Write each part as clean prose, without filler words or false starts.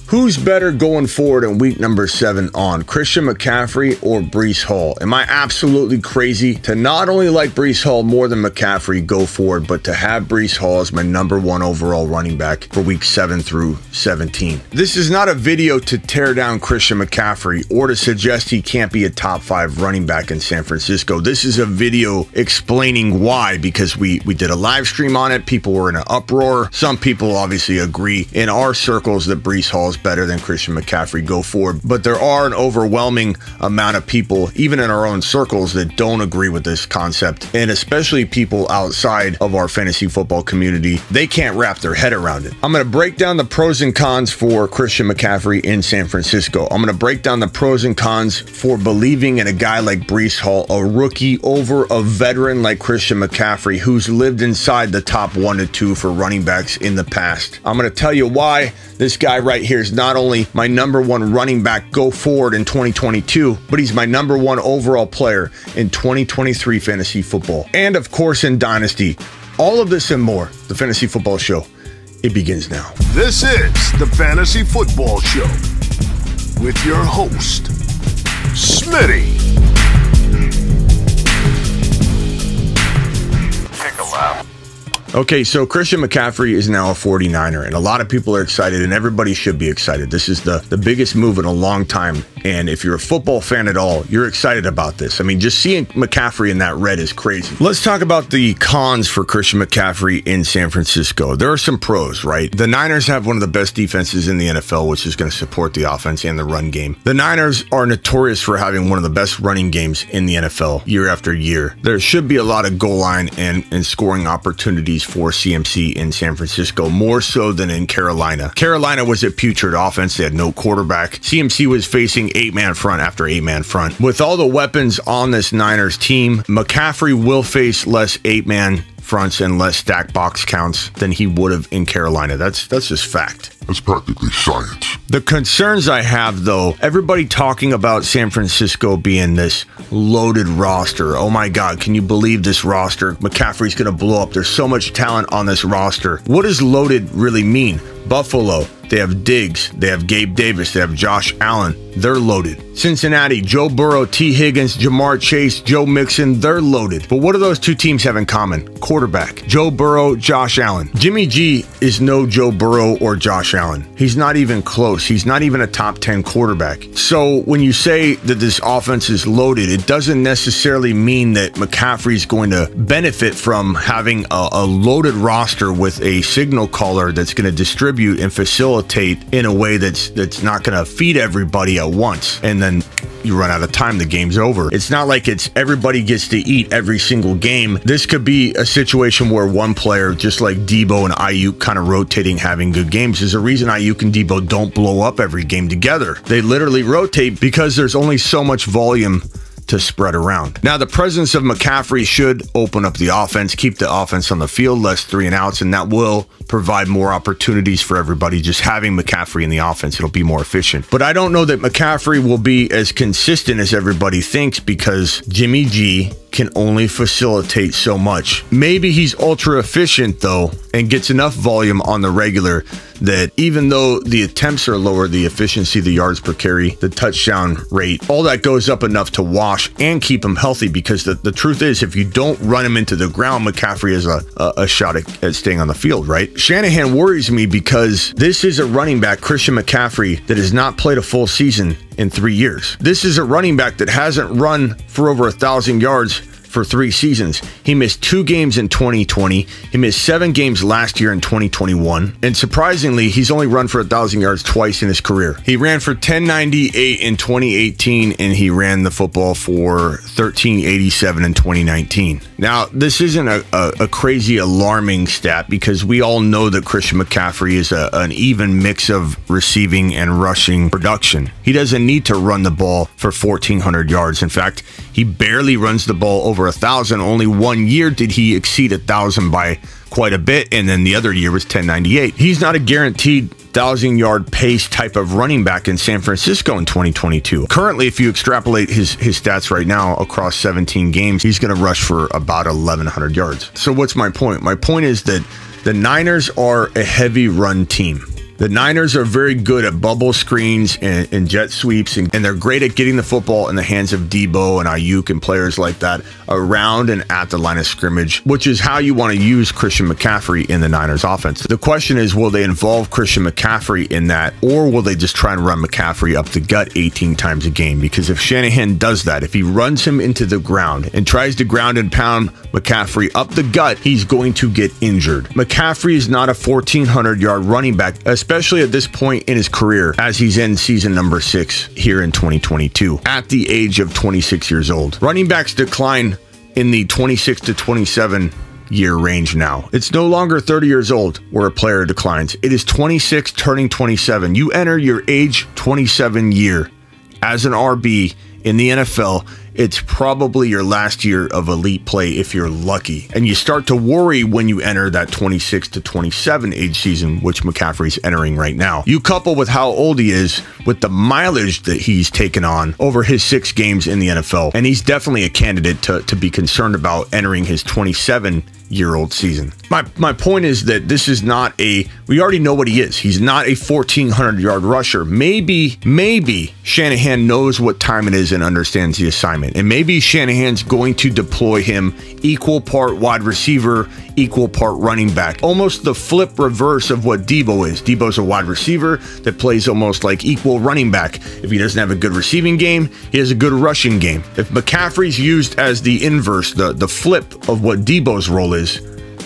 Who's better going forward in week number 7 on Christian McCaffrey or Breece Hall? Am I absolutely crazy to not only like Breece Hall more than McCaffrey go forward, but to have Breece Hall as my #1 overall running back for week 7 through 17? This is not a video to tear down Christian McCaffrey or to suggest he can't be a top 5 running back in San Francisco. This is a video explaining why, because we did a live stream on it. People were in an uproar. Some people obviously agree in our circles that Breece Hall is better than Christian McCaffrey go forward, but there are an overwhelming amount of people, even in our own circles, that don't agree with this concept, and especially people outside of our fantasy football community. They can't wrap their head around it. I'm going to break down the pros and cons for Christian McCaffrey in San Francisco. I'm going to break down the pros and cons for believing in a guy like Breece Hall, a rookie, over a veteran like Christian McCaffrey, who's lived inside the top 1 to 2 for running backs in the past. I'm going to tell you why this guy right here is not only my #1 running back go forward in 2022, but he's my #1 overall player in 2023 fantasy football. And of course in Dynasty. All of this and more. The Fantasy Football Show. It begins now. This is the Fantasy Football Show with your host, Smitty. Take a lap. Okay, so Christian McCaffrey is now a 49er, and a lot of people are excited, and everybody should be excited. This is the biggest move in a long time, and if you're a football fan at all, you're excited about this. I mean, just seeing McCaffrey in that red is crazy. Let's talk about the cons for Christian McCaffrey in San Francisco. There are some pros, right? The Niners have one of the best defenses in the NFL, which is going to support the offense and the run game. The Niners are notorious for having one of the best running games in the NFL year after year. There should be a lot of goal line and scoring opportunities for CMC in San Francisco, more so than in Carolina. Carolina was a putrid offense. They had no quarterback. CMC was facing 8-man front after 8-man front. With all the weapons on this Niners team, McCaffrey will face less 8-man fronts and less stack box counts than he would have in Carolina. That's just fact. That's practically science. The concerns I have, though, everybody talking about San Francisco being this loaded roster. Oh my God, can you believe this roster? McCaffrey's going to blow up. There's so much talent on this roster. What does loaded really mean? Buffalo, they have Diggs, they have Gabe Davis, they have Josh Allen. They're loaded. Cincinnati, Joe Burrow, T. Higgins, Jamar Chase, Joe Mixon, they're loaded. But what do those two teams have in common? Quarterback. Joe Burrow, Josh Allen. Jimmy G is no Joe Burrow or Josh Allen. He's not even close. He's not even a top 10 quarterback. So when you say that this offense is loaded, it doesn't necessarily mean that McCaffrey's going to benefit from having a loaded roster with a signal caller that's going to distribute and facilitate in a way that's not going to feed everybody at once, and then you run out of time, the game's over. It's not like it's everybody gets to eat every single game. This could be a situation where one player, just like Debo and Ayuk, kind of rotating, having good games. There's a reason Ayuk and Debo don't blow up every game together. They literally rotate because there's only so much volume to spread around. Now, the presence of McCaffrey should open up the offense, keep the offense on the field, less 3-and-outs, and that will provide more opportunities for everybody. Just having McCaffrey in the offense, it'll be more efficient. But I don't know that McCaffrey will be as consistent as everybody thinks, because Jimmy G can only facilitate so much. Maybe he's ultra efficient though, and gets enough volume on the regular that even though the attempts are lower, the efficiency, the yards per carry, the touchdown rate, all that goes up enough to wash and keep him healthy. Because the truth is, if you don't run him into the ground, McCaffrey has a shot at staying on the field, right? Shanahan worries me because this is a running back, Christian McCaffrey, that has not played a full season in 3 years. This is a running back that hasn't run for over 1,000 yards for 3 seasons. He missed 2 games in 2020. He missed 7 games last year in 2021. And surprisingly, he's only run for 1,000 yards twice in his career. He ran for 1098 in 2018, and he ran the football for 1387 in 2019. Now, this isn't a crazy alarming stat, because we all know that Christian McCaffrey is an even mix of receiving and rushing production. He doesn't need to run the ball for 1,400 yards. In fact, he barely runs the ball over 1,000. Only 1 year did he exceed 1,000 by quite a bit, and then the other year was 1098. He's not a guaranteed 1,000-yard pace type of running back in San Francisco in 2022. Currently, if you extrapolate his stats right now across 17 games, he's going to rush for about 1,100 yards. So what's my point? My point is that the Niners are a heavy run team. The Niners are very good at bubble screens and jet sweeps, and they're great at getting the football in the hands of Debo and Ayuk and players like that around and at the line of scrimmage, which is how you want to use Christian McCaffrey in the Niners offense. The question is, will they involve Christian McCaffrey in that, or will they just try and run McCaffrey up the gut 18 times a game? Because if Shanahan does that, if he runs him into the ground and tries to ground and pound McCaffrey up the gut, he's going to get injured. McCaffrey is not a 1,400-yard running back, especially at this point in his career, as he's in season number 6 here in 2022 at the age of 26 years old. Running backs decline in the 26 to 27 year range now. It's no longer 30 years old where a player declines. It is 26 turning 27. You enter your age 27 year as an RB in the NFL. It's probably your last year of elite play if you're lucky. And you start to worry when you enter that 26 to 27 age season, which McCaffrey's entering right now. You couple with how old he is with the mileage that he's taken on over his 6 games in the NFL. And he's definitely a candidate to be concerned about entering his 27-year-old season. My point is that this is not we already know what he is. He's not a 1,400-yard rusher. Maybe Shanahan knows what time it is and understands the assignment. And maybe Shanahan's going to deploy him equal part wide receiver, equal part running back. Almost the flip reverse of what Debo is. Debo's a wide receiver that plays almost like equal running back. If he doesn't have a good receiving game, he has a good rushing game. If McCaffrey's used as the inverse, the flip of what Debo's role is,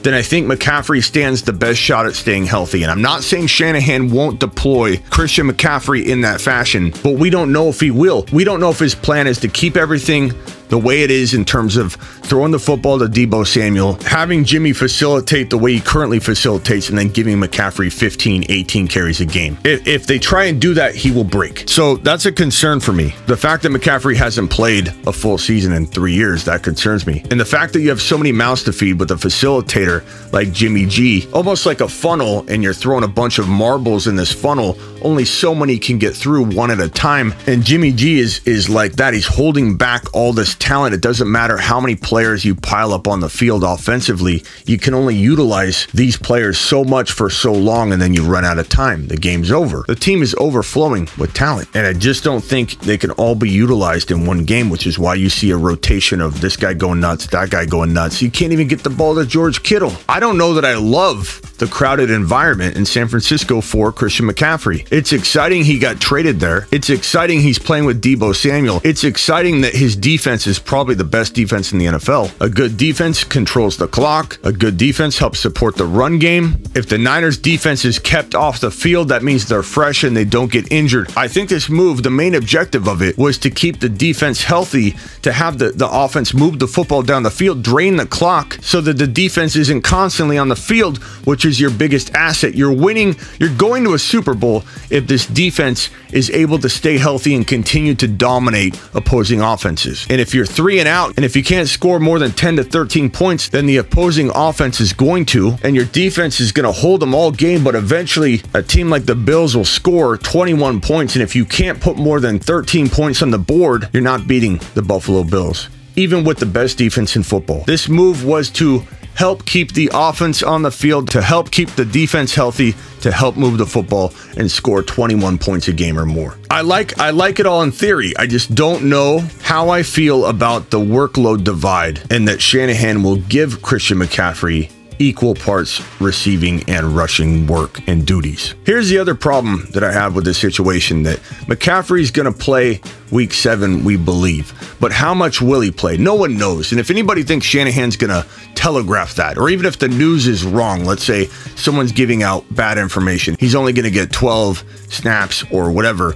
then I think McCaffrey stands the best shot at staying healthy. And I'm not saying Shanahan won't deploy Christian McCaffrey in that fashion, but we don't know if he will. We don't know if his plan is to keep everything the way it is in terms of throwing the football to Debo Samuel, having Jimmy facilitate the way he currently facilitates, and then giving McCaffrey 15, 18 carries a game. If they try and do that, he will break. So that's a concern for me. The fact that McCaffrey hasn't played a full season in 3 years, that concerns me. And the fact that you have so many mouths to feed with a facilitator like Jimmy G, almost like a funnel, and you're throwing a bunch of marbles in this funnel, only so many can get through one at a time. And Jimmy G is like that. He's holding back all this talent. It doesn't matter how many players you pile up on the field offensively. You can only utilize these players so much for so long, and then you run out of time. The game's over. The team is overflowing with talent, and I just don't think they can all be utilized in one game, which is why you see a rotation of this guy going nuts, that guy going nuts. You can't even get the ball to George Kittle. I don't know that I love the crowded environment in San Francisco for Christian McCaffrey. It's exciting he got traded there. It's exciting he's playing with Debo Samuel. It's exciting that his defense is probably the best defense in the NFL. A good defense controls the clock. A good defense helps support the run game. If the Niners defense is kept off the field, that means they're fresh and they don't get injured. I think this move, the main objective of it was to keep the defense healthy, to have the offense move the football down the field, drain the clock so that the defense isn't constantly on the field, which is your biggest asset. You're winning, you're going to a Super Bowl if this defense is able to stay healthy and continue to dominate opposing offenses. And if you're 3 and out, and if you can't score more than 10 to 13 points, then the opposing offense is going to, and your defense is going to hold them all game, but eventually a team like the Bills will score 21 points, and if you can't put more than 13 points on the board, you're not beating the Buffalo Bills, even with the best defense in football. This move was to help keep the offense on the field, to help keep the defense healthy, to help move the football and score 21 points a game or more. I like it all in theory. I just don't know how I feel about the workload divide, and that Shanahan will give Christian McCaffrey equal parts receiving and rushing work and duties. Here's the other problem that I have with this situation, that McCaffrey's going to play week 7, we believe. But how much will he play? No one knows. And if anybody thinks Shanahan's going to telegraph that, or even if the news is wrong, let's say someone's giving out bad information, he's only going to get 12 snaps or whatever,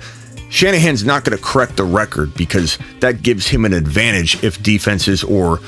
Shanahan's not going to correct the record, because that gives him an advantage if defenses or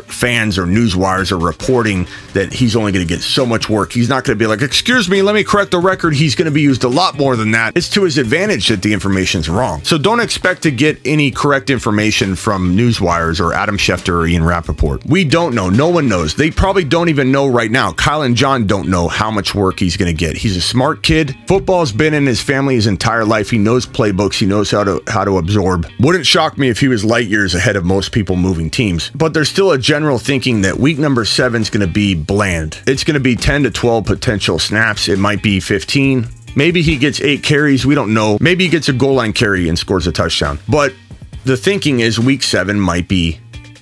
fans or news wires are reporting that he's only going to get so much work. He's not going to be like, excuse me, let me correct the record. He's going to be used a lot more than that. It's to his advantage that the information's wrong. So don't expect to get any correct information from news wires or Adam Schefter or Ian Rappaport. We don't know. No one knows. They probably don't even know right now. Kyle and John don't know how much work he's going to get. He's a smart kid. Football's been in his family his entire life. He knows playbooks. He knows how to absorb. Wouldn't shock me if he was light years ahead of most people moving teams. But there's still a general thinking that week number 7 is going to be bland. It's going to be 10 to 12 potential snaps. It might be 15. Maybe he gets 8 carries. We don't know. Maybe he gets a goal line carry and scores a touchdown. But the thinking is week 7 might be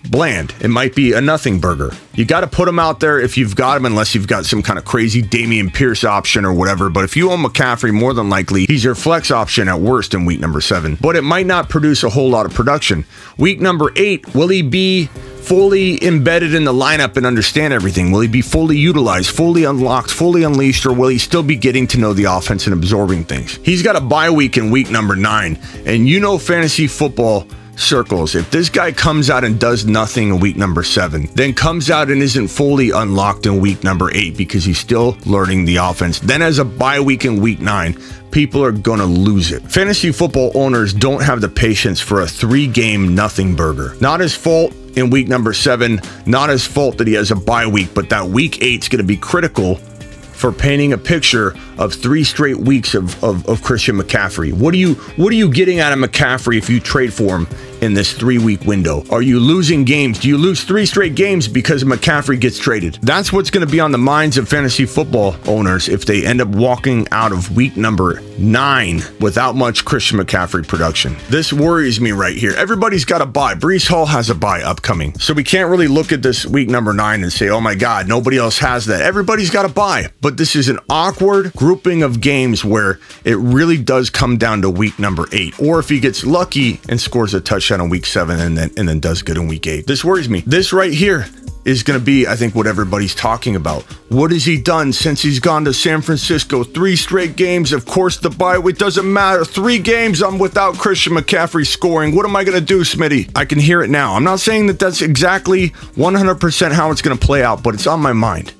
bland. It might be a nothing burger. You got to put him out there if you've got him, unless you've got some kind of crazy Dameon Pierce option or whatever. But if you own McCaffrey, more than likely, he's your flex option at worst in week number 7. But it might not produce a whole lot of production. Week number 8, will he be fully embedded in the lineup and understand everything? Will he be fully utilized, fully unlocked, fully unleashed, or will he still be getting to know the offense and absorbing things? He's got a bye week in week number 9. And you know fantasy football circles, if this guy comes out and does nothing in week number 7, then comes out and isn't fully unlocked in week number 8 because he's still learning the offense, then has a bye week in week 9, people are going to lose it. Fantasy football owners don't have the patience for a 3-game nothing burger. Not his fault in week number 7, not his fault that he has a bye week, but that week 8 is going to be critical for painting a picture of 3 straight weeks of Christian McCaffrey. What are you getting out of McCaffrey if you trade for him in this 3-week window? Are you losing games? Do you lose 3 straight games because McCaffrey gets traded? That's what's going to be on the minds of fantasy football owners if they end up walking out of week number 9 without much Christian McCaffrey production. This worries me right here. Everybody's got a bye. Breece Hall has a bye upcoming. So we can't really look at this week number 9 and say, oh my God, nobody else has that. Everybody's got a bye. But this is an awkward grouping of games where it really does come down to week number 8. Or if he gets lucky and scores a touchdown in week 7 and then does good in week 8. This worries me. This right here is going to be, I think, what everybody's talking about. What has he done since he's gone to San Francisco? 3 straight games. Of course, the bye week doesn't matter. 3 games I'm without Christian McCaffrey scoring. What am I going to do, Smitty? I can hear it now. I'm not saying that that's exactly 100% how it's going to play out, but it's on my mind.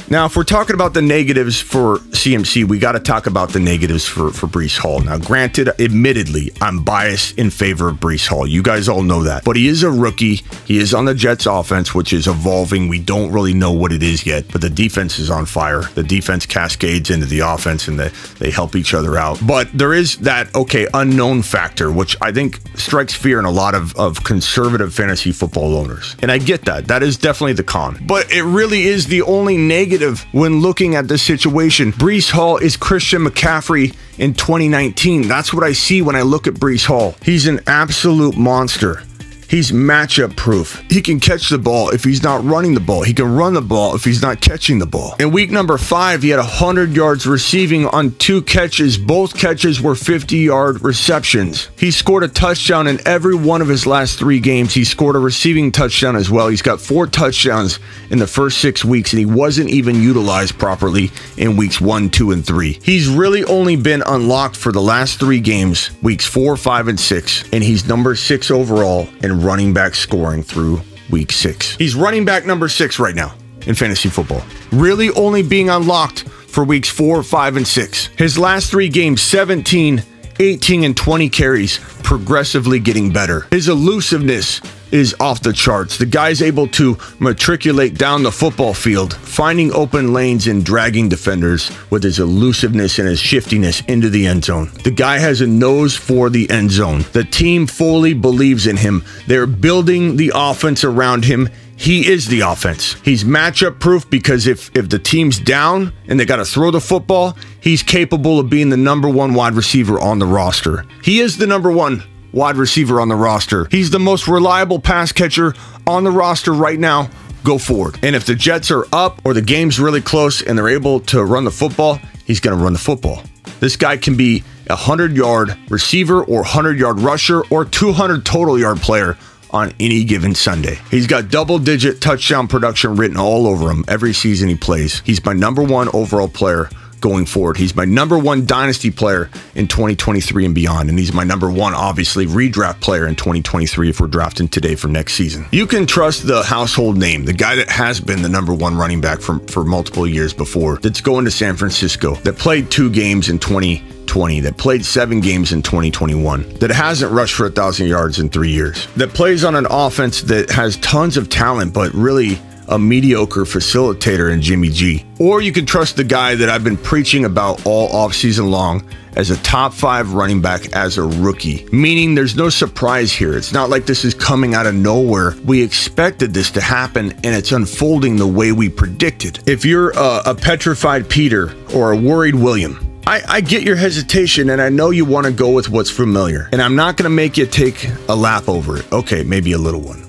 Now, if we're talking about the negatives for CMC, we got to talk about the negatives for Breece Hall. Now, granted, admittedly, I'm biased in favor of Breece Hall. You guys all know that. But he is a rookie. He is on the Jets offense, which is evolving. We don't really know what it is yet, but the defense is on fire. The defense cascades into the offense, and they help each other out. But there is that, okay, unknown factor, which I think strikes fear in a lot of conservative fantasy football owners. And I get that. That is definitely the con. But it really is the only negative when looking at this situation. Breece Hall is Christian McCaffrey in 2019. That's what I see when I look at Breece Hall. He's an absolute monster. He's matchup proof. He can catch the ball if he's not running the ball. He can run the ball if he's not catching the ball. In week number 5, he had 100 yards receiving on 2 catches. Both catches were 50-yard receptions. He scored a touchdown in every one of his last 3 games. He scored a receiving touchdown as well. He's got 4 touchdowns in the first 6 weeks, and he wasn't even utilized properly in weeks 1, 2, and 3. He's really only been unlocked for the last 3 games, weeks 4, 5, and 6, and he's number 6 overall in running back scoring through week 6. He's running back number 6 right now in fantasy football, really only being unlocked for weeks 4, 5, and 6. His last 3 games, 17, 18, and 20 carries, progressively getting better. His elusiveness is off the charts. The guy's able to matriculate down the football field, finding open lanes and dragging defenders with his elusiveness and his shiftiness into the end zone. The guy has a nose for the end zone. The team fully believes in him. They're building the offense around him. He is the offense. He's matchup proof because if the team's down and they got to throw the football, he's capable of being the number 1 wide receiver on the roster. He is the number 1 wide receiver on the roster. He's the most reliable pass catcher on the roster right now. Go forward. And if the Jets are up or the game's really close and they're able to run the football, he's going to run the football. This guy can be a 100-yard receiver or 100-yard rusher or 200 total yard player on any given Sunday. He's got double-digit touchdown production written all over him every season he plays. He's my number 1 overall player going forward. He's my number 1 dynasty player in 2023 and beyond. And he's my number 1, obviously, redraft player in 2023 if we're drafting today for next season. You can trust the household name, the guy that has been the number 1 running back for multiple years before, that's going to San Francisco, that played 2 games in 2020, that played 7 games in 2021, that hasn't rushed for 1,000 yards in 3 years, that plays on an offense that has tons of talent, but really a mediocre facilitator in Jimmy G. Or you can trust the guy that I've been preaching about all offseason long as a top 5 running back as a rookie, meaning there's no surprise here. It's not like this is coming out of nowhere. We expected this to happen, and it's unfolding the way we predicted. If you're a petrified Peter or a worried William, I get your hesitation, and I know you want to go with what's familiar. And I'm not going to make you take a lap over it. Okay, maybe a little one.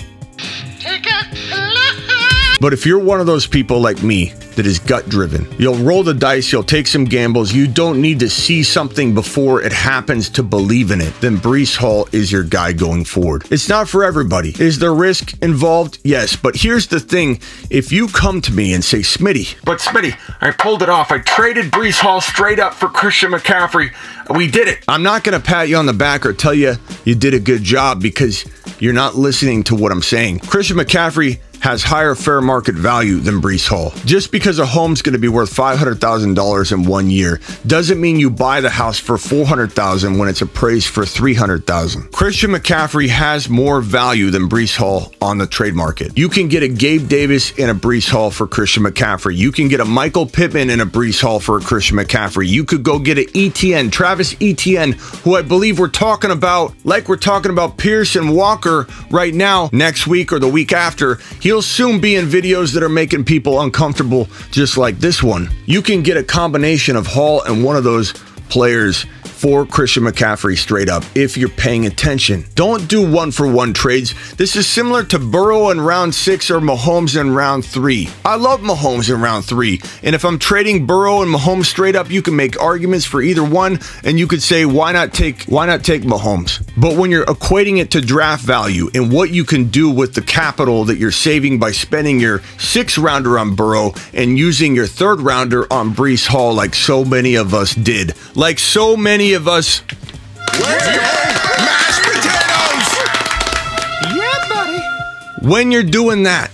But if you're one of those people like me that is gut driven, you'll roll the dice, you'll take some gambles, you don't need to see something before it happens to believe in it, then Breece Hall is your guy going forward. It's not for everybody. Is there risk involved? Yes, but here's the thing. If you come to me and say, Smitty, I pulled it off. I traded Breece Hall straight up for Christian McCaffrey. We did it. I'm not going to pat you on the back or tell you you did a good job because you're not listening to what I'm saying. Christian McCaffrey has higher fair market value than Breece Hall. Just because a home's going to be worth $500,000 in 1 year doesn't mean you buy the house for $400,000 when it's appraised for $300,000. Christian McCaffrey has more value than Breece Hall on the trade market. You can get a Gabe Davis and a Breece Hall for Christian McCaffrey. You can get a Michael Pittman and a Breece Hall for a Christian McCaffrey. You could go get an ETN, Travis Etienne, who I believe we're talking about, like we're talking about Pierce and Walker right now, next week or the week after. He'll soon be in videos that are making people uncomfortable, just like this one. You can get a combination of Hall and one of those players for Christian McCaffrey straight up if you're paying attention. Don't do one-for-one trades. This is similar to Burrow in round 6 or Mahomes in round 3. I love Mahomes in round 3, and if I'm trading Burrow and Mahomes straight up, you can make arguments for either one, and you could say, why not take Mahomes? But when you're equating it to draft value and what you can do with the capital that you're saving by spending your 6th rounder on Burrow and using your 3rd rounder on Breece Hall, like so many of us did, like so many of us. Let's go! Mashed potatoes! Yeah, buddy. When you're doing that,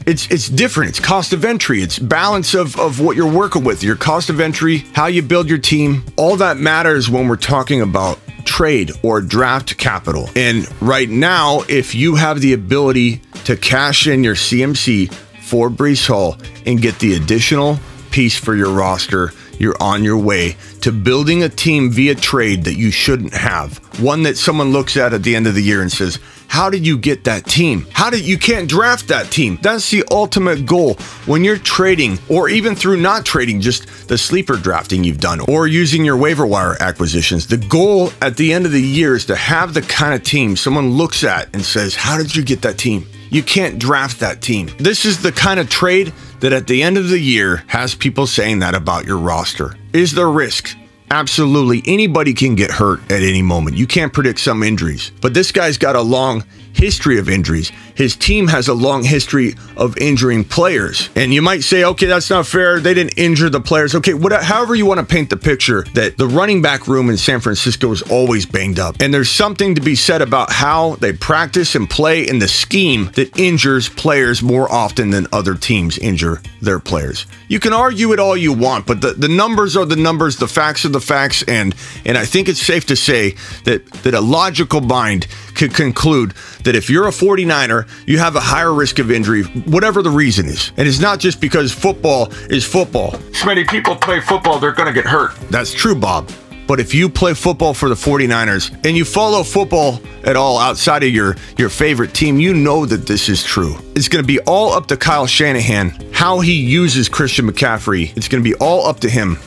it's different. It's cost of entry. It's balance of what you're working with. Your cost of entry, how you build your team. All that matters when we're talking about trade or draft capital. And right now, if you have the ability to cash in your CMC for Breece Hall and get the additional piece for your roster, you're on your way to building a team via trade that you shouldn't have. One that someone looks at the end of the year and says, how did you get that team? You can't draft that team? That's the ultimate goal when you're trading, or even through not trading, just the sleeper drafting you've done, or using your waiver wire acquisitions. The goal at the end of the year is to have the kind of team someone looks at and says, how did you get that team? You can't draft that team. This is the kind of trade that at the end of the year has people saying that about your roster. Is there risk? Absolutely. Anybody can get hurt at any moment. You can't predict some injuries. But this guy's got a long history of injuries. His team has a long history of injuring players. And you might say, okay, that's not fair. They didn't injure the players. Okay, however you want to paint the picture, that the running back room in San Francisco is always banged up. And there's something to be said about how they practice and play in the scheme that injures players more often than other teams injure their players. You can argue it all you want, but the numbers are the numbers, the facts are the facts, and I think it's safe to say that a logical mind could conclude that if you're a 49er, you have a higher risk of injury, whatever the reason is. And it's not just because football is football. Smitty, people play football, they're going to get hurt. That's true, Bob. But if you play football for the 49ers and you follow football at all outside of your favorite team, you know that this is true. It's going to be all up to Kyle Shanahan, how he uses Christian McCaffrey. It's going to be all up to him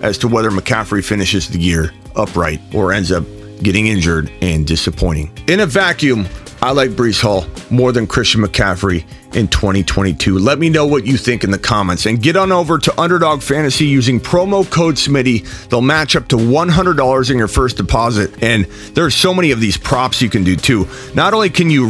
as to whether McCaffrey finishes the year upright or ends up getting injured and disappointing. In a vacuum, I like Breece Hall more than Christian McCaffrey in 2022. Let me know what you think in the comments, and get on over to Underdog Fantasy using promo code Smitty. They'll match up to $100 in your first deposit, and there's so many of these props you can do too. Not only can you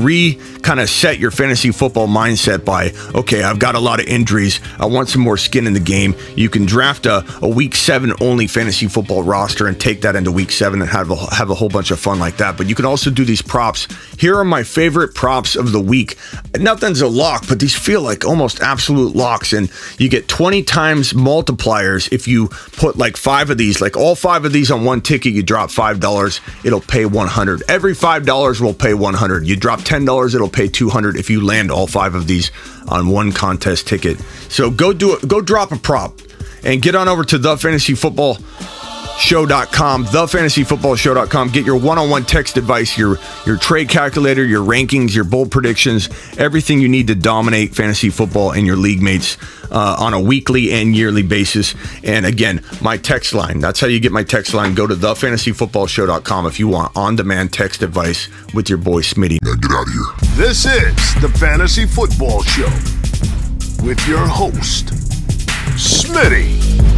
kind of set your fantasy football mindset by, okay, I've got a lot of injuries, I want some more skin in the game. You can draft a week 7 only fantasy football roster and take that into week 7 and have a whole bunch of fun like that. But you can also do these props. Here are my favorite props of the week. Nothing's a lock, but these feel like almost absolute locks, and you get 20 times multipliers if you put like 5 of these, like all 5 of these on one ticket. You drop $5, it'll pay $100. Every $5 will pay $100. You drop $10, it'll pay $200 if you land all 5 of these on one contest ticket. So go do it. Go drop a prop and get on over to The Fantasy Football thefantasyfootballshow.com, thefantasyfootballshow.com. Get your one-on-one text advice, your trade calculator, your rankings, your bold predictions, everything you need to dominate fantasy football and your league mates on a weekly and yearly basis. And again, my text line, that's how you get my text line. Go to thefantasyfootballshow.com if you want on-demand text advice with your boy Smitty. Now get out of here. This is the Fantasy Football Show with your host, Smitty.